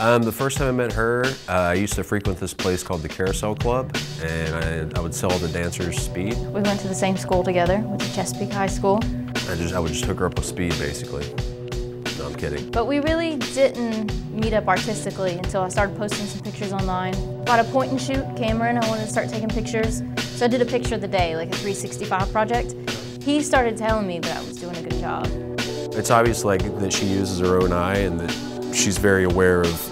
The first time I met her, I used to frequent this place called the Carousel Club, and I would sell the dancers speed. We went to the same school together, went to Chesapeake High School. I would just hook her up with speed, basically. No, I'm kidding. But we really didn't meet up artistically until I started posting some pictures online. Bought a point and shoot camera and I wanted to start taking pictures. So I did a picture of the day, like a 365 project. He started telling me that I was doing a good job. It's obvious that she uses her own eye and that she's very aware of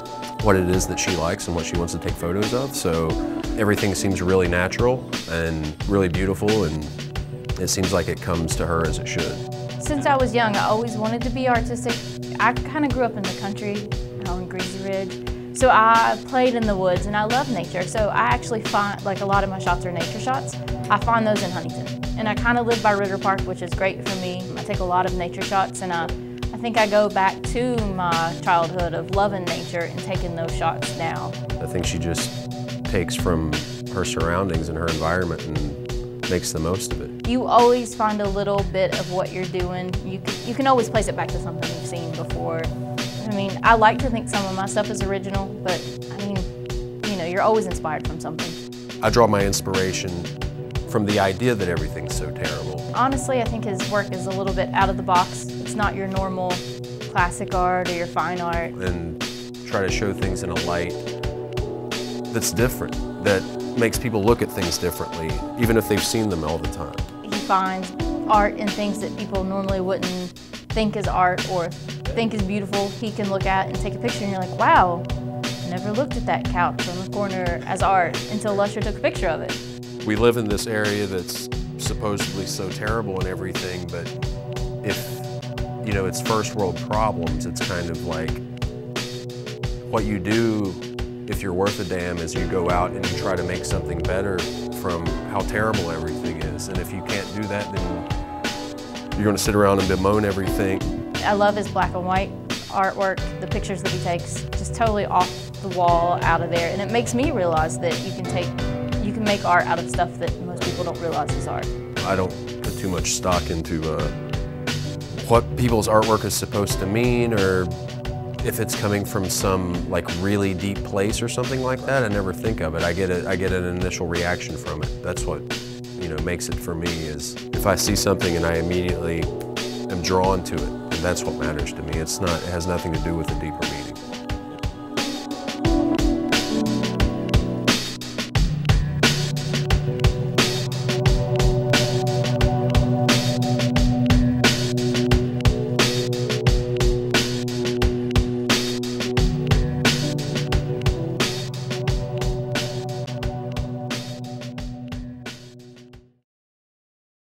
what it is that she likes and what she wants to take photos of. So everything seems really natural and really beautiful, and it seems like it comes to her as it should. Since I was young, I always wanted to be artistic. I kind of grew up in the country, in Greasy Ridge. So I played in the woods and I love nature. So I actually find, like, a lot of my shots are nature shots. I find those in Huntington. And I kind of live by Ritter Park, which is great for me. I take a lot of nature shots, and I think I go back to my childhood of loving nature and taking those shots now. I think she just takes from her surroundings and her environment and makes the most of it. You always find a little bit of what you're doing. You can always place it back to something you've seen before. I mean, I like to think some of my stuff is original, but I mean, you know, you're always inspired from something. I draw my inspiration from the idea that everything's so terrible. Honestly, I think his work is a little bit out of the box. It's not your normal classic art or your fine art. And try to show things in a light that's different, that makes people look at things differently, even if they've seen them all the time. He finds art in things that people normally wouldn't think is art or think is beautiful. He can look at and take a picture and you're like, wow, I never looked at that couch on the corner as art until Lusher took a picture of it. We live in this area that's supposedly so terrible and everything, but if, you know, it's first world problems, it's kind of like what you do if you're worth a damn is you go out and you try to make something better from how terrible everything is. And if you can't do that, then you're going to sit around and bemoan everything. I love his black and white artwork, the pictures that he takes, just totally off the wall, out of there. And it makes me realize that you can make art out of stuff that most people don't realize is art. I don't put too much stock into what people's artwork is supposed to mean, or if it's coming from some like really deep place or something like that. I never think of it. I get an initial reaction from it. That's what, you know, makes it for me, is if I see something and I immediately am drawn to it, and that's what matters to me. It has nothing to do with the deeper meaning.